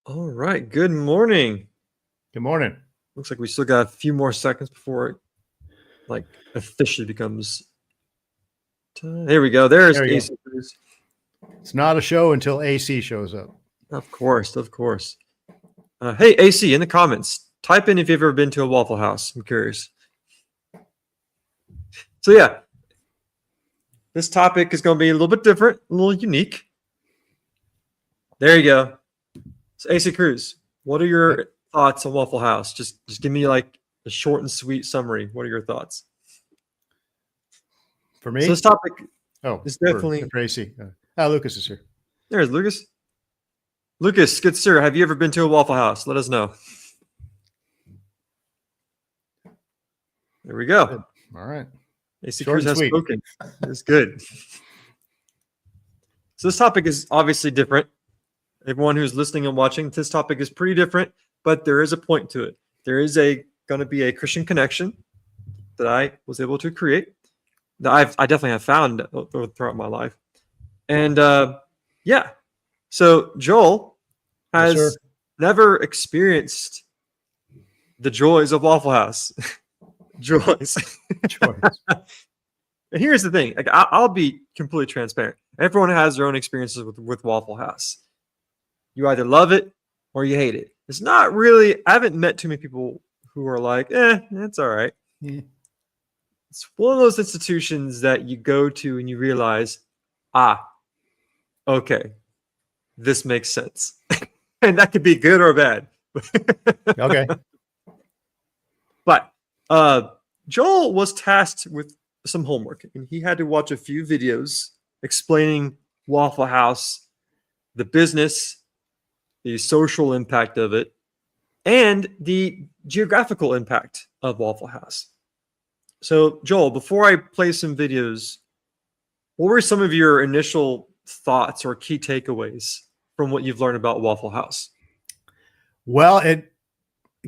All right. Good morning. Good morning. Looks like we still got a few more seconds before it officially becomes time. There we go. There's There we go. AC Cruz. It's not a show until AC shows up. Of course. Hey, AC, in the comments, type in if you've ever been to a Waffle House. I'm curious. So yeah, this topic is going to be a little bit different, a little unique. There you go. So AC Cruz, what are your thoughts on Waffle House? Just give me like a short and sweet summary. What are your thoughts? For me? So this topic is definitely for AC. Lucas is here. There's Lucas. Lucas, good sir, have you ever been to a Waffle House? Let us know. There we go. Good. All right. AC Cruz has spoken. It's good. So this topic is obviously different. Everyone who's listening and watching, this topic is pretty different, but there is a point to it. There is going to be a Christian connection that I was able to create that I definitely have found throughout my life. And yeah, so Joel has never experienced the joys of Waffle House. Joys. And here's the thing. Like, I'll be completely transparent. Everyone has their own experiences with Waffle House. You either love it or you hate it. It's not really, I haven't met too many people who are like, it's all right. Yeah. It's one of those institutions that you go to and you realize, okay, this makes sense. And that could be good or bad. Okay. But Joel was tasked with some homework, and he had to watch a few videos explaining Waffle House, the business, the social impact of it, and the geographical impact of Waffle House. So, Joel, before I play some videos, what were some of your initial thoughts or key takeaways from what you've learned about Waffle House? Well, it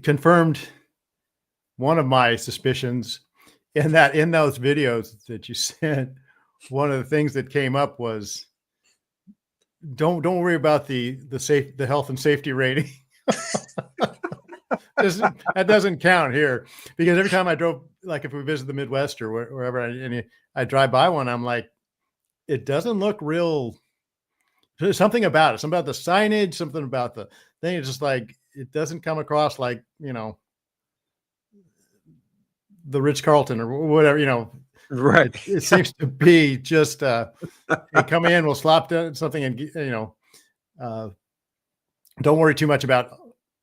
confirmed one of my suspicions in that in those videos that you sent, one of the things that came up was don't worry about the health and safety rating. That doesn't count here, because every time I drove, like if we visit the Midwest or wherever, I drive by one, I'm like, it doesn't look real. There's something about it, something about the signage, something about the thing. It's just like, it doesn't come across like, the Ritz-Carlton or whatever, Right. It seems to be just, hey, come in, we'll slop down something and, don't worry too much about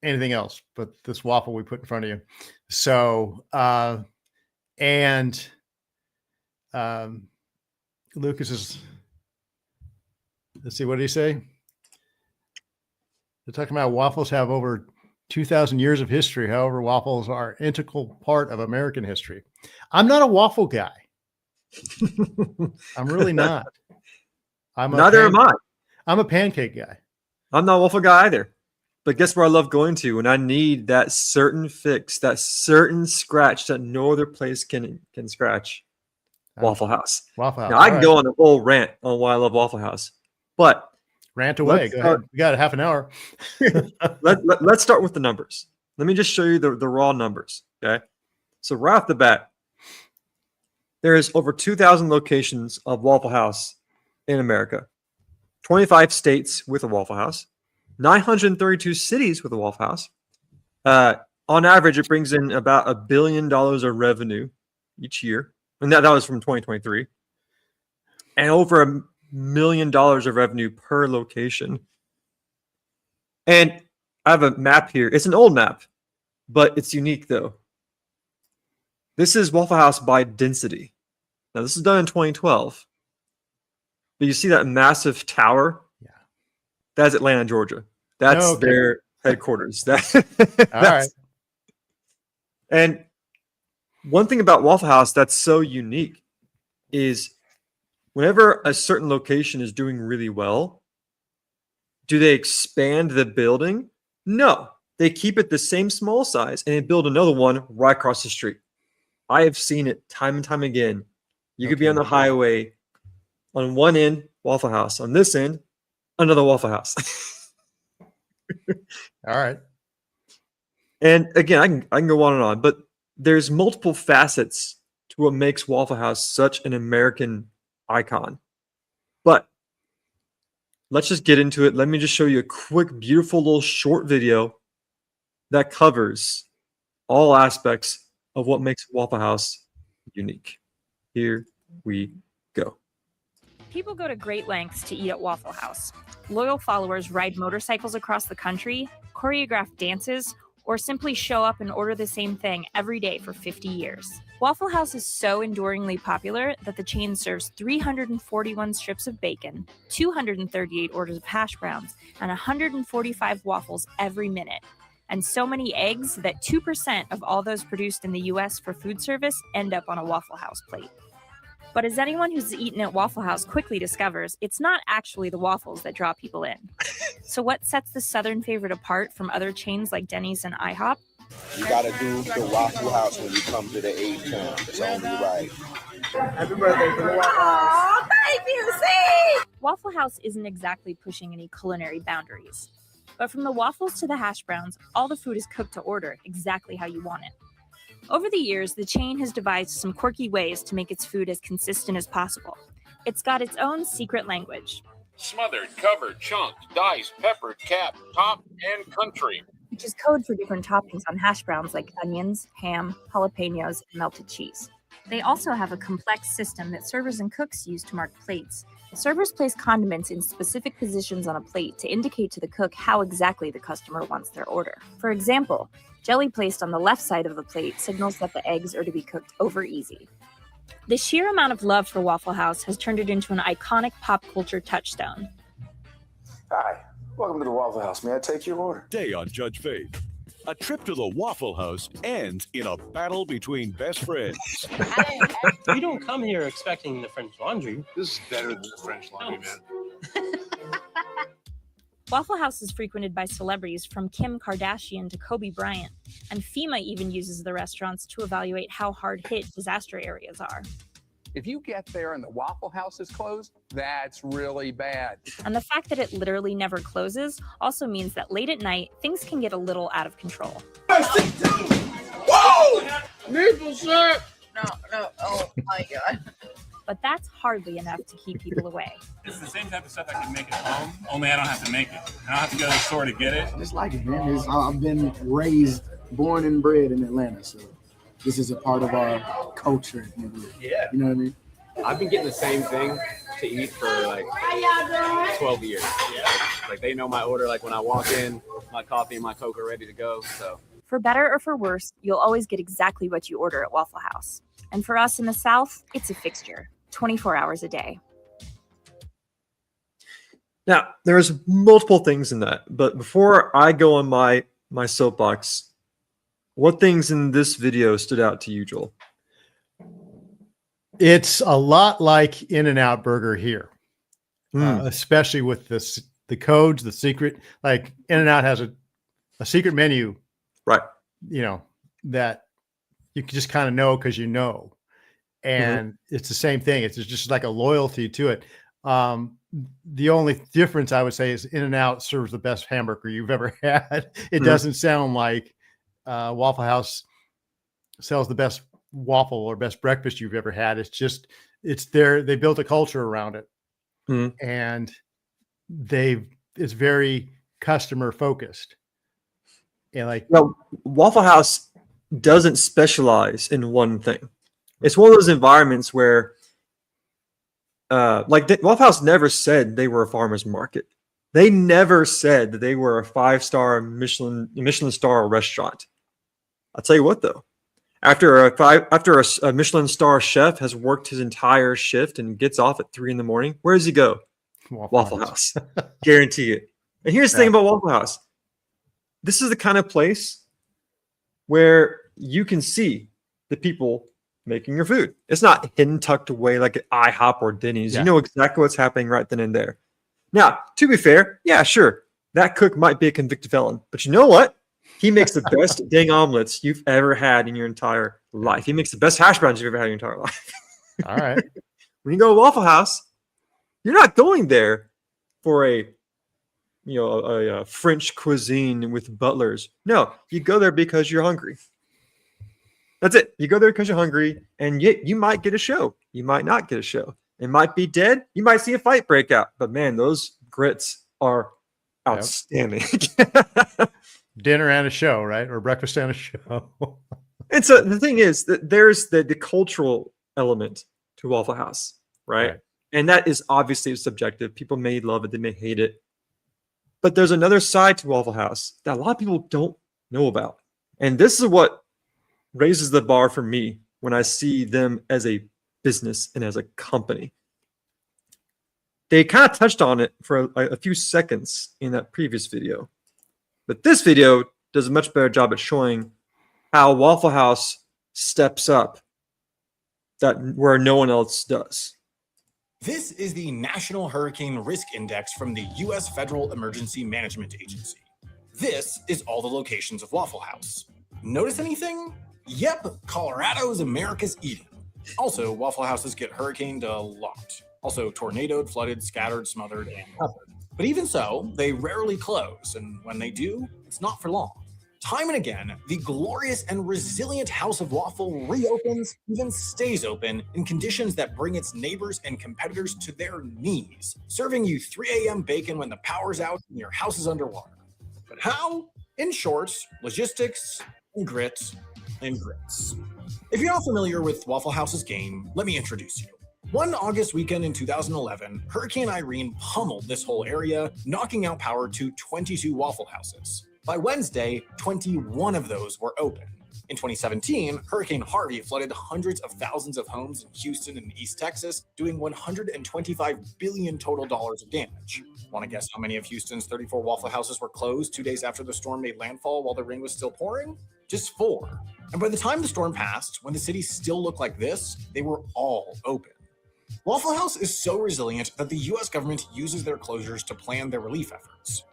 anything else but this waffle we put in front of you. So, Lucas is, let's see, what did he say? They're talking about waffles have over 2,000 years of history. However, waffles are an integral part of American history. I'm not a waffle guy. I'm really not. Neither am I. I'm a pancake guy. I'm not a waffle guy either. But guess where I love going to when I need that certain fix, that certain scratch that no other place can scratch? Waffle House. Waffle House. Now, I can go on a whole rant on why I love Waffle House, but rant away. Go ahead. We got a half an hour. Let's start with the numbers. Let me just show you the raw numbers. Okay. So right off the bat, there is over 2,000 locations of Waffle House in America, 25 states with a Waffle House, 932 cities with a Waffle House. On average, it brings in about $1 billion of revenue each year. And that was from 2023. And over $1 million of revenue per location. And I have a map here. It's an old map, but it's unique though. This is Waffle House by density. Now, this is done in 2012. But you see that massive tower? Yeah. That's Atlanta, Georgia. That's their headquarters. All right. And one thing about Waffle House that's so unique is whenever a certain location is doing really well, do they expand the building? No. They keep it the same small size and they build another one right across the street. I have seen it time and time again. You could be on the highway, on one end, Waffle House. On this end, another Waffle House. All right. And again, I can go on and on, but there's multiple facets to what makes Waffle House such an American icon. But let's just get into it. Let me just show you a quick, beautiful little short video that covers all aspects of what makes Waffle House unique. Here we go. People go to great lengths to eat at Waffle House. Loyal followers ride motorcycles across the country, choreograph dances, or simply show up and order the same thing every day for 50 years. Waffle House is so enduringly popular that the chain serves 341 strips of bacon, 238 orders of hash browns, and 145 waffles every minute. And so many eggs that 2% of all those produced in the US for food service end up on a Waffle House plate. But as anyone who's eaten at Waffle House quickly discovers, it's not actually the waffles that draw people in. So what sets the Southern favorite apart from other chains like Denny's and IHOP? You gotta do the Waffle House when you come to the age term. It's only right. Happy birthday to the Waffle House. Oh, thank you, see? Waffle House isn't exactly pushing any culinary boundaries. But from the waffles to the hash browns, all the food is cooked to order exactly how you want it. Over the years, the chain has devised some quirky ways to make its food as consistent as possible. It's got its own secret language. Smothered, covered, chunked, diced, peppered, capped, topped, and country. Which is code for different toppings on hash browns like onions, ham, jalapenos, and melted cheese. They also have a complex system that servers and cooks use to mark plates. Servers place condiments in specific positions on a plate to indicate to the cook how exactly the customer wants their order. For example, jelly placed on the left side of the plate signals that the eggs are to be cooked over easy. The sheer amount of love for Waffle House has turned it into an iconic pop culture touchstone. Hi, welcome to the Waffle House. May I take your order? Day on Judge Faith. A trip to the Waffle House ends in a battle between best friends. We don't come here expecting the French Laundry. This is better than the French Laundry, man. Waffle House is frequented by celebrities from Kim Kardashian to Kobe Bryant, and FEMA even uses the restaurants to evaluate how hard-hit disaster areas are. If you get there and the Waffle House is closed, that's really bad. And the fact that it literally never closes also means that late at night, things can get a little out of control. Whoa! Maple syrup! No, oh my God. But that's hardly enough to keep people away. It's the same type of stuff I can make at home, only I don't have to make it. I don't have to go to the store to get it. I just like it, man. I've been born and bred in Atlanta, so this is a part of our culture. Yeah. You know what I mean? I've been getting the same thing to eat for like 12 years. Yeah. Like they know my order. Like when I walk in, my coffee and my Coke are ready to go. So For better or for worse, you'll always get exactly what you order at Waffle House. And for us in the South, it's a fixture, 24 hours a day. Now, there's multiple things in that, but before I go on my soapbox, what things in this video stood out to you, Joel? It's a lot like In-N-Out Burger here, especially with the codes, the secret. Like In-N-Out has a secret menu, right? You know, that you can just kind of know because you know, and it's the same thing. It's just like a loyalty to it. The only difference I would say is In-N-Out serves the best hamburger you've ever had. It doesn't sound like Waffle House sells the best waffle or best breakfast you've ever had. It's just, they built a culture around it, and it's very customer focused. And like, well, Waffle House doesn't specialize in one thing. It's one of those environments where Waffle House never said they were a farmer's market. They never said that they were a 5-star Michelin star restaurant. I'll tell you what though, after a Michelin star chef has worked his entire shift and gets off at 3 a.m, where does he go? Waffle House. Guarantee it. And here's the thing about Waffle House. This is the kind of place where you can see the people making your food. It's not hidden, tucked away like at IHOP or Denny's. You know exactly what's happening right then and there. Now, to be fair, yeah, sure, that cook might be a convicted felon, but you know what? He makes the best dang omelets you've ever had in your entire life. He makes the best hash browns you've ever had in your entire life. All right. When you go to Waffle House, you're not going there for a a French cuisine with butlers. No, you go there because you're hungry. That's it. You go there because you're hungry, and yet you might get a show. You might not get a show. It might be dead. You might see a fight break out. But man, those grits are outstanding. Dinner and a show, right? Or breakfast and a show. And so the thing is that there's the cultural element to Waffle House, right? And that is obviously subjective. People may love it, they may hate it. But there's another side to Waffle House that a lot of people don't know about. And this is what raises the bar for me when I see them as a business and as a company. They kind of touched on it for a few seconds in that previous video. But this video does a much better job at showing how Waffle House steps up where no one else does. This is the National Hurricane Risk Index from the U.S. Federal Emergency Management Agency. This is all the locations of Waffle House. Notice anything? Yep, Colorado is America's Eden. Also, Waffle Houses get hurricaned a lot. Also tornadoed, flooded, scattered, smothered, and covered. But even so, they rarely close, and when they do, it's not for long. Time and again, the glorious and resilient House of Waffle reopens, even stays open, in conditions that bring its neighbors and competitors to their knees, serving you 3 a.m. bacon when the power's out and your house is underwater. But how? In short, logistics and grit and grits. If you're not familiar with Waffle House's game, let me introduce you. One August weekend in 2011, Hurricane Irene pummeled this whole area, knocking out power to 22 Waffle Houses. By Wednesday, 21 of those were open. In 2017, Hurricane Harvey flooded hundreds of thousands of homes in Houston and East Texas, doing $125 billion total of damage. Want to guess how many of Houston's 34 Waffle Houses were closed 2 days after the storm made landfall while the rain was still pouring? Just 4. And by the time the storm passed, when the city still looked like this, they were all open. Waffle House is so resilient that the U.S. government uses their closures to plan their relief efforts.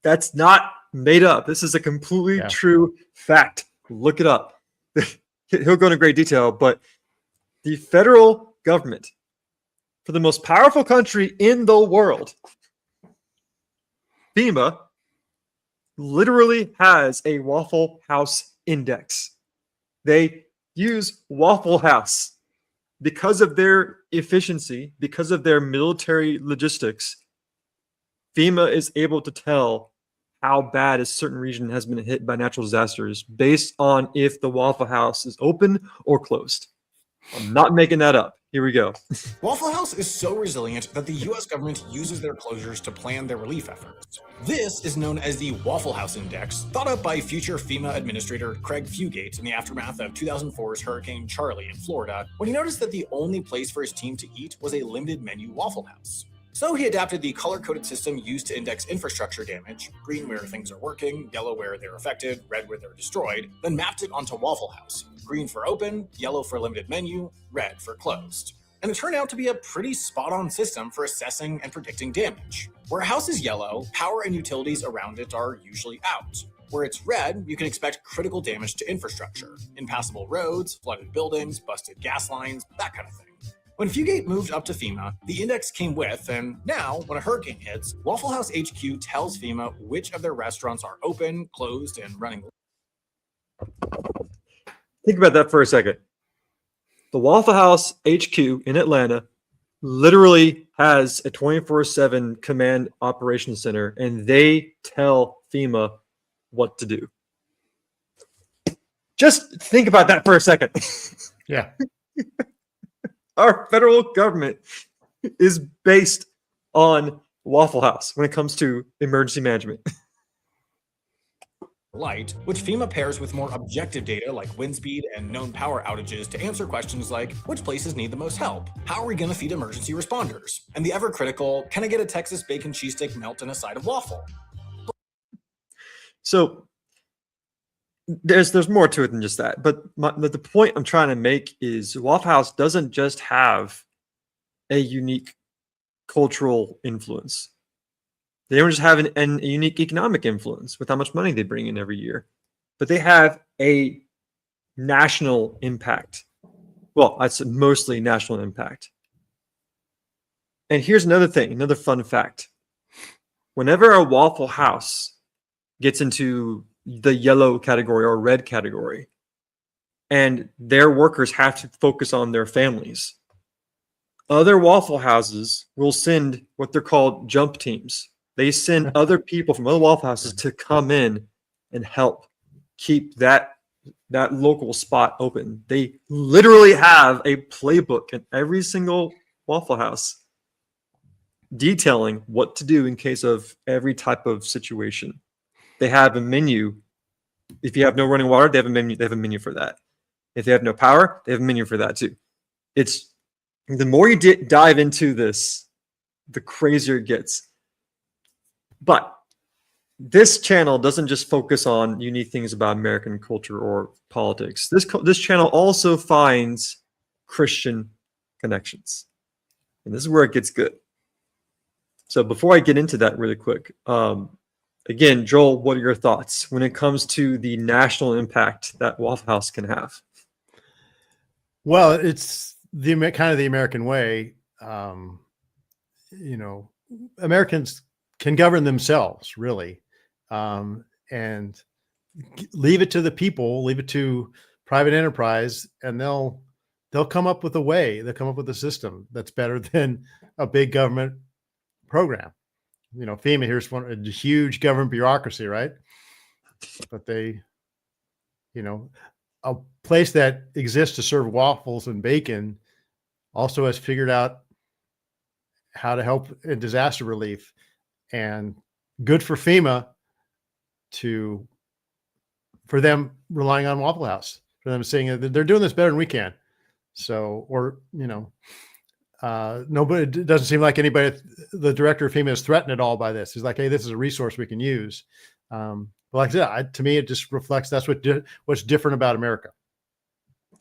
That's not made up. This is a completely true fact. Look it up. He'll go into great detail, but the federal government, for the most powerful country in the world, FEMA, literally has a Waffle House index. They use Waffle House because of their efficiency, because of their military logistics. FEMA is able to tell how bad a certain region has been hit by natural disasters based on if the Waffle House is open or closed. I'm not making that up. Here we go. Waffle House is so resilient that the U.S. government uses their closures to plan their relief efforts. This is known as the Waffle House Index, thought up by future FEMA Administrator Craig Fugate in the aftermath of 2004's Hurricane Charlie in Florida, when he noticed that the only place for his team to eat was a limited menu Waffle House. So he adapted the color-coded system used to index infrastructure damage, green where things are working, yellow where they're affected, red where they're destroyed, then mapped it onto Waffle House, green for open, yellow for limited menu, red for closed. And it turned out to be a pretty spot-on system for assessing and predicting damage. Where a house is yellow, power and utilities around it are usually out. Where it's red, you can expect critical damage to infrastructure, impassable roads, flooded buildings, busted gas lines, that kind of thing. When Fugate moved up to FEMA, the index came with, and now, when a hurricane hits, Waffle House HQ tells FEMA which of their restaurants are open, closed, and running. Think about that for a second. The Waffle House HQ in Atlanta literally has a 24/7 command operations center, and they tell FEMA what to do. Just think about that for a second. Yeah. Our federal government is based on Waffle House when it comes to emergency management. Light, which FEMA pairs with more objective data like wind speed and known power outages to answer questions like, which places need the most help? How are we going to feed emergency responders? And the ever critical, can I get a Texas bacon cheese stick melt and a side of waffle? So there's more to it than just that. But the point I'm trying to make is Waffle House doesn't just have a unique cultural influence. They don't just have a unique economic influence with how much money they bring in every year, but they have a national impact. Well, I'd say mostly national impact. And here's another thing, another fun fact. whenever a Waffle House gets into the yellow category or red category, and their workers have to focus on their families, other Waffle Houses will send what they're called jump teams. They send other people from other Waffle Houses to come in and help keep that local spot open. They literally have a playbook in every single Waffle House detailing what to do in case of every type of situation. They have a menu. If you have no running water, they have a menu. They have a menu for that. If they have no power, they have a menu for that too. It's the more you dive into this, the crazier it gets. But this channel doesn't just focus on unique things about American culture or politics. This channel also finds Christian connections, and this is where it gets good. So before I get into that really quick, again, Joel, what are your thoughts when it comes to the national impact that Waffle House can have? Well, it's the kind of the American way. Americans can govern themselves, really, and leave it to the people, leave it to private enterprise, and they'll come up with a way. They'll come up with a system that's better than a big government program. FEMA, here's a huge government bureaucracy, right? But they, a place that exists to serve waffles and bacon also has figured out how to help in disaster relief, and good for FEMA for them relying on Waffle House, for them saying that they're doing this better than we can. So, nobody, it doesn't seem like anybody, the director of FEMA is threatened at all by this. He's like, hey, this is a resource we can use. But like I said, to me, it just reflects that's what's different about America.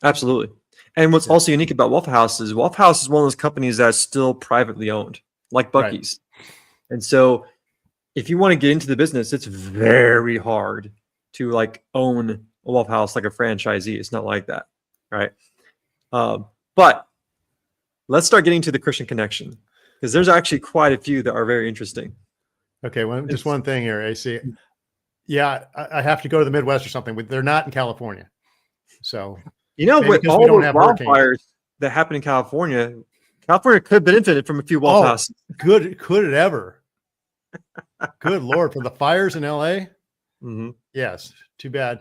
Absolutely. And what's also unique about Waffle House is one of those companies that's still privately owned, like Buc-ee's. Right. And so if you want to get into the business, it's very hard to own a Waffle House like a franchisee. It's not like that, right? But let's start getting to the Christian connection, because there's actually quite a few that are very interesting. Okay, just one thing here, AC. Yeah, I have to go to the Midwest or something, but they're not in California. So with all the wildfires that happen in California could have benefited from a few Waffle Houses. Could it ever? Good Lord, for the fires in LA. Mm-hmm. Yes, too bad.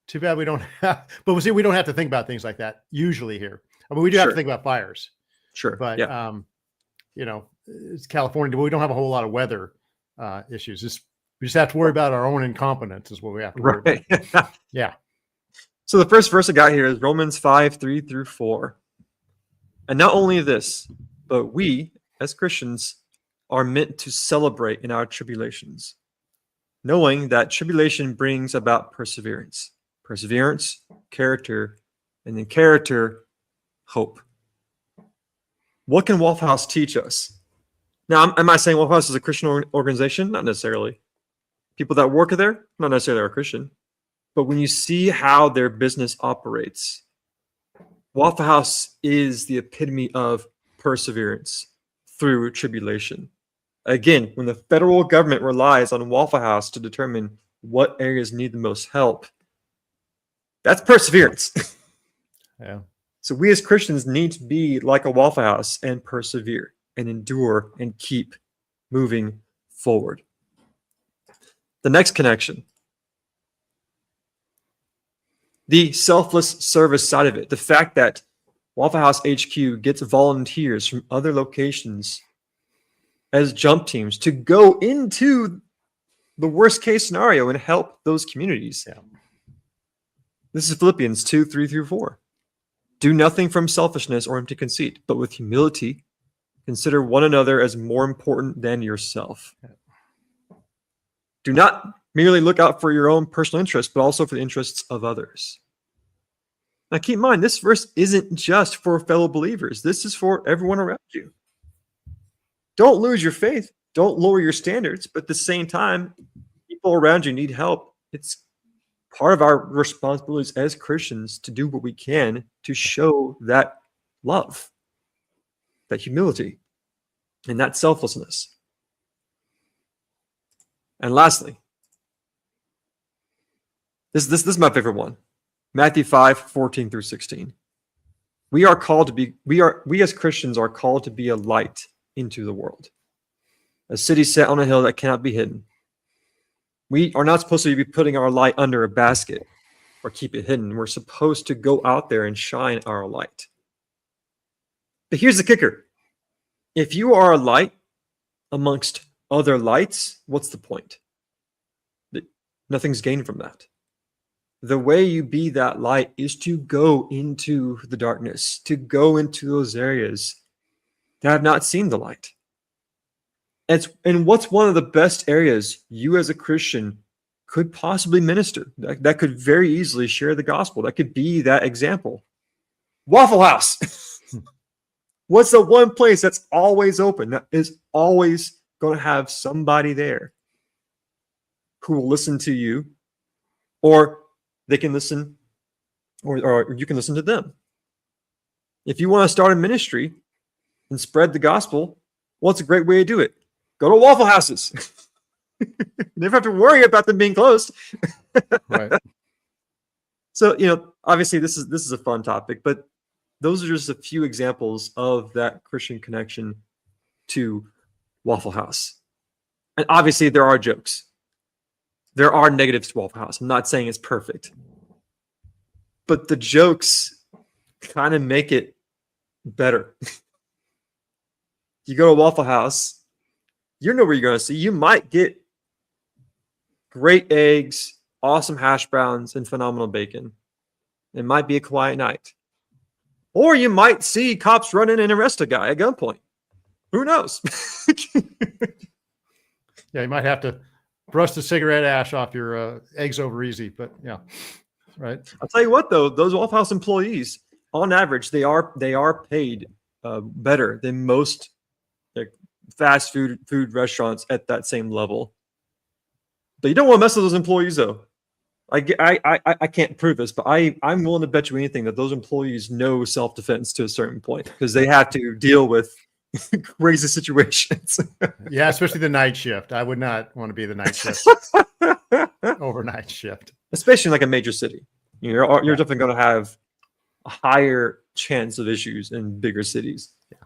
Too bad we don't have. But we don't have to think about things like that usually here. I mean, we do have to think about fires. Sure. But it's California, but we don't have a whole lot of weather issues. We just have to worry about our own incompetence is what we have to worry about. Yeah. So the first verse I got here is Romans 5:3-4. And not only this, but we as Christians are meant to celebrate in our tribulations, knowing that tribulation brings about perseverance, character, and then character, hope. What can Waffle House teach us? Now, am I saying Waffle House is a Christian organization? Not necessarily. People that work there, not necessarily are Christian. But when you see how their business operates, Waffle House is the epitome of perseverance through tribulation. Again, when the federal government relies on Waffle House to determine what areas need the most help, that's perseverance. Yeah. So we as Christians need to be like a Waffle House and persevere and endure and keep moving forward. The next connection, the selfless service side of it. The fact that Waffle House HQ gets volunteers from other locations as jump teams to go into the worst case scenario and help those communities. Yeah. This is Philippians 2:3-4. Do nothing from selfishness or empty conceit, but with humility, consider one another as more important than yourself. Do not merely look out for your own personal interests, but also for the interests of others. Now, keep in mind, this verse isn't just for fellow believers. This is for everyone around you. Don't lose your faith. Don't lower your standards. But at the same time, people around you need help. It's part of our responsibilities as Christians to do what we can to show that love, that humility, and that selflessness. And lastly, this is my favorite one. Matthew 5:14 through 16. We are called to be, we as Christians are called to be a light into the world. A city set on a hill that cannot be hidden. We are not supposed to be putting our light under a basket or keep it hidden. We're supposed to go out there and shine our light. But here's the kicker. If you are a light amongst other lights, what's the point? Nothing's gained from that. The way you be that light is to go into the darkness, to go into those areas that have not seen the light. And what's one of the best areas you as a Christian could possibly minister, that could very easily share the gospel, that could be that example? Waffle House. What's the one place that's always open, that is always going to have somebody there who will listen to you, or they can listen, or you can listen to them? If you want to start a ministry and spread the gospel, what's a great way to do it? Go to Waffle Houses. You never have to worry about them being closed. Right. So, obviously this is a fun topic, but those are just a few examples of that Christian connection to Waffle House. And obviously there are jokes. There are negatives to Waffle House. I'm not saying it's perfect. But the jokes kind of make it better. You go to Waffle House, you know where you're going to see. You might get great eggs, awesome hash browns, and phenomenal bacon. It might be a quiet night. Or you might see cops run in and arrest a guy at gunpoint. Who knows? Yeah, you might have to brush the cigarette ash off your eggs over easy, but yeah, right. I'll tell you what, though, those Waffle House employees, on average, they are paid better than most fast food restaurants at that same level. But you don't want to mess with those employees, though. I can't prove this, but I'm willing to bet you anything that those employees know self-defense to a certain point, because they have to deal with crazy situations. Yeah, especially the night shift. I would not want to be the night shift. Overnight shift. Especially in like a major city. You're definitely going to have a higher chance of issues in bigger cities. Yeah.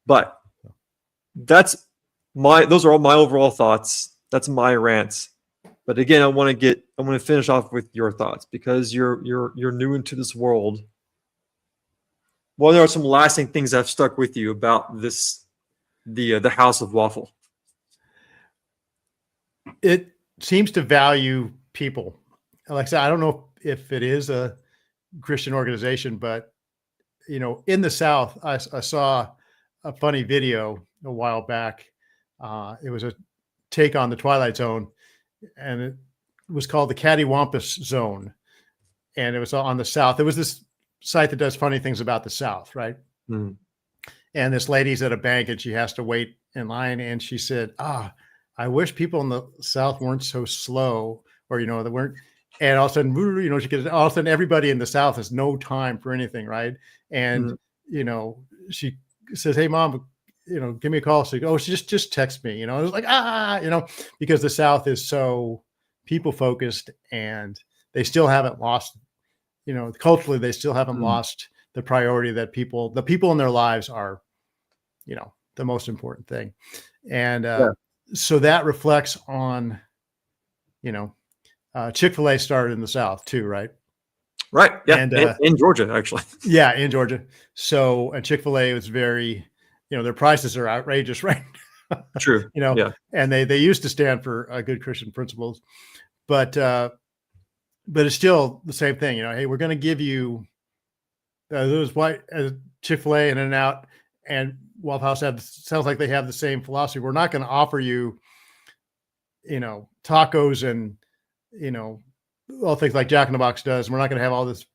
But those are all my overall thoughts. That's my rants. But again, I want to finish off with your thoughts, because you're new into this world. What are some lasting things that have stuck with you about the House of Waffle? It seems to value people. Like I said, I don't know if it is a Christian organization, but in the South, I saw a funny video a while back. It was a take on the Twilight Zone, and it was called the Cattywampus Zone, and it was on the South. It was this site that does funny things about the South, right? Mm. And this lady's at a bank and she has to wait in line, and she said, I wish people in the South weren't so slow, or they weren't. And all of a sudden, all of a sudden everybody in the South has no time for anything, right? And she says, "Hey, Mom, give me a call." So, she just text me. It was like, because the South is so people focused, and they still haven't lost, culturally, they still haven't lost the priority that the people in their lives are, the most important thing. And so that reflects on, Chick-fil-A started in the South too, right? Right. Yeah. And in Georgia, actually. Yeah, in Georgia. So Chick-fil-A was very, their prices are outrageous, right? True. Yeah. And they used to stand for good Christian principles, but it's still the same thing. Hey, we're going to give you those white Chick-fil-A and In-N-Out and Waffle House sounds like they have the same philosophy. We're not going to offer you, tacos and, all things like Jack in the Box does. We're not going to have all this,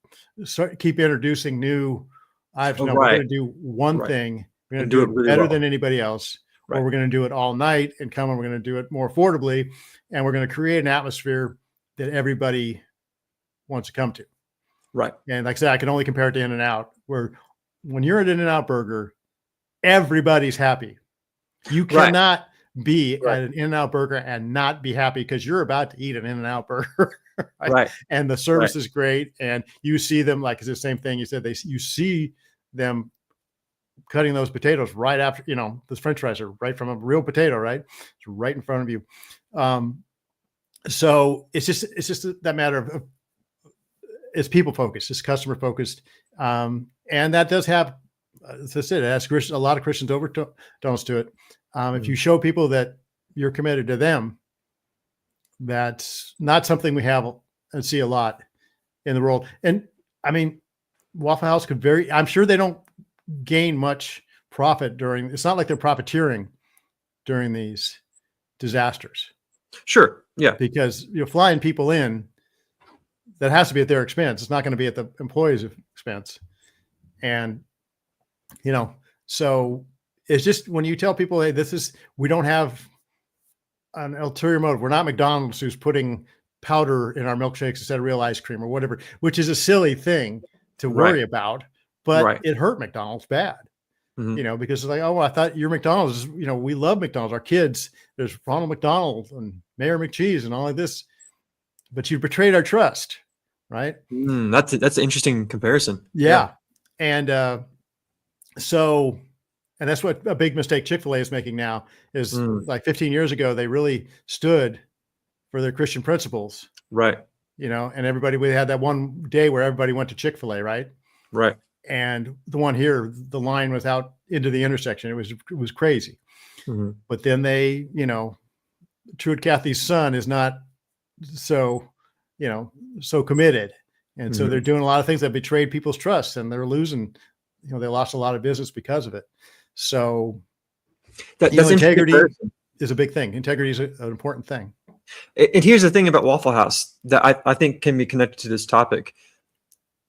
keep introducing new items. We're going to do one thing. We're going to do it really better than anybody else. Or we're going to do it all night and we're going to do it more affordably. And we're going to create an atmosphere that everybody wants to come to. Right. And like I said, I can only compare it to In-N-Out, where when you're at In-N-Out Burger, everybody's happy. You cannot be at an In-N-Out burger and not be happy because you're about to eat an In-N-Out burger. Right. And the service is great. And you see them, like it's the same thing you said, you see them cutting those potatoes right after, those French fries are right from a real potato, right? It's right in front of you. So it's just that matter of it's people focused, it's customer focused. And that does have, as I said, it has a lot of Christians overtones to it. If you show people that you're committed to them, that's not something we have and see a lot in the world. And I mean, Waffle House I'm sure they don't gain much profit it's not like they're profiteering during these disasters. Sure. Yeah. Because you're flying people in, that has to be at their expense. It's not going to be at the employees' expense. And, so it's just when you tell people, hey, we don't have an ulterior motive. We're not McDonald's who's putting powder in our milkshakes instead of real ice cream or whatever, which is a silly thing to worry about, but it hurt McDonald's bad, because it's like, oh, I thought your McDonald's, we love McDonald's, our kids, there's Ronald McDonald and Mayor McCheese and all of this, but you betrayed our trust, right? That's an interesting comparison. Yeah. And and that's what a big mistake Chick-fil-A is making now is like 15 years ago, they really stood for their Christian principles. Right. And we had that one day where everybody went to Chick-fil-A, right? Right. And the one here, the line was out into the intersection. It was crazy. But then they, Truett Cathy's son is not so committed. And so they're doing a lot of things that betrayed people's trust and they're losing, they lost a lot of business because of it. So that's integrity is a big thing. Integrity is an important thing. And here's the thing about Waffle House that I think can be connected to this topic.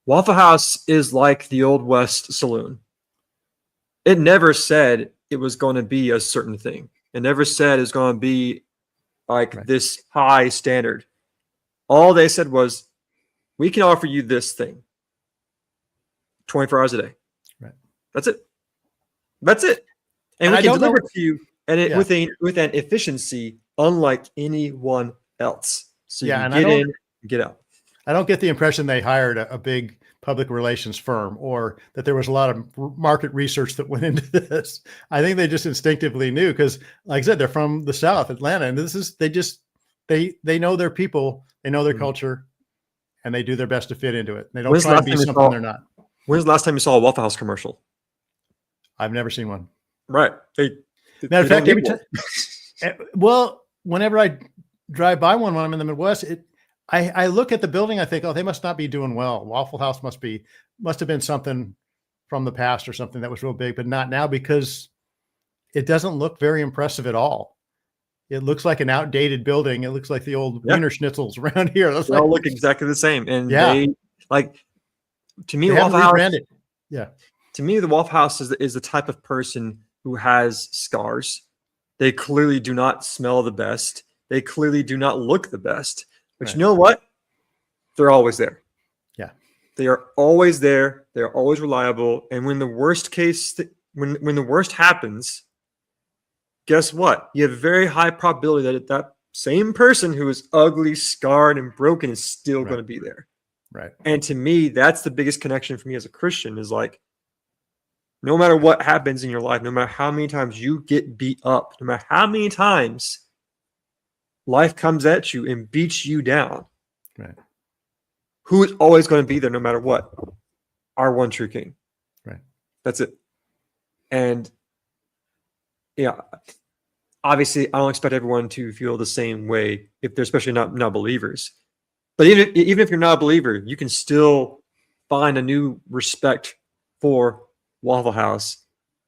Waffle House is like the Old West saloon. It never said it was going to be a certain thing. It never said it's going to be like this high standard. All they said was, we can offer you this thing 24 hours a day. Right. That's it. And we can deliver it to you with an efficiency unlike anyone else. So you can get in, get out. I don't get the impression they hired a big public relations firm or that there was a lot of market research that went into this. I think they just instinctively knew because, like I said, they're from the South, Atlanta, and they know their people, they know their culture, and they do their best to fit into it. They don't try to be something they're not. When's the last time you saw a Waffle House commercial? I've never seen one. Right. Matter of fact, every time. Well, whenever I drive by one when I'm in the Midwest, I look at the building, I think, oh, they must not be doing well. Waffle House must have been something from the past or something that was real big, but not now because it doesn't look very impressive at all. It looks like an outdated building. It looks like the old Wiener Schnitzels around here. They all look exactly the same. And to me, Waffle House, to me, the Waffle House is the type of person who has scars. They clearly do not smell the best. They clearly do not look the best. But you know what? They're always there. Yeah. They are always there. They're always reliable. And when the worst case, when the worst happens, guess what? You have a very high probability that same person who is ugly, scarred, and broken is still going to be there. Right. And to me, that's the biggest connection for me as a Christian is like, no matter what happens in your life, no matter how many times you get beat up, no matter how many times life comes at you and beats you down, right? Who is always going to be there no matter what? Our one true King. Right. That's it. And obviously I don't expect everyone to feel the same way if they're especially not believers. But even if you're not a believer, you can still find a new respect for Waffle House,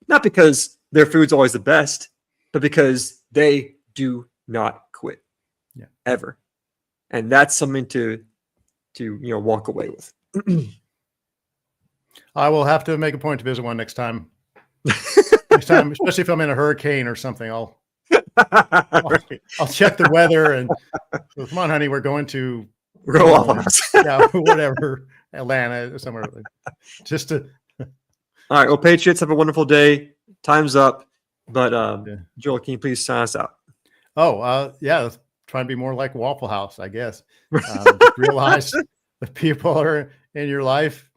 not because their food's always the best, but because they do not quit, ever, and that's something to walk away with. I will have to make a point to visit one next time. Next time, especially if I'm in a hurricane or something, I'll check the weather and come on, honey, we're going to Waffle House. Whatever, Atlanta, somewhere. Just to. All right. Well, Patriots, have a wonderful day. Time's up. But Yeah. Joel, can you please sign us out? Oh, yeah. Let's try and be more like Waffle House, I guess. Just realize the people are in your life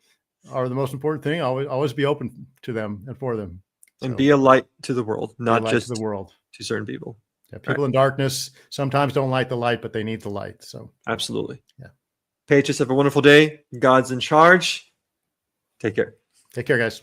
are the most important thing. Always be open to them and for them. And So, be a light to the world, be a not light just to the world. to certain people. Yeah, people in darkness sometimes don't like the light, but they need the light. So Absolutely. Yeah. Patriots, have a wonderful day. God's in charge. Take care. Take care, guys.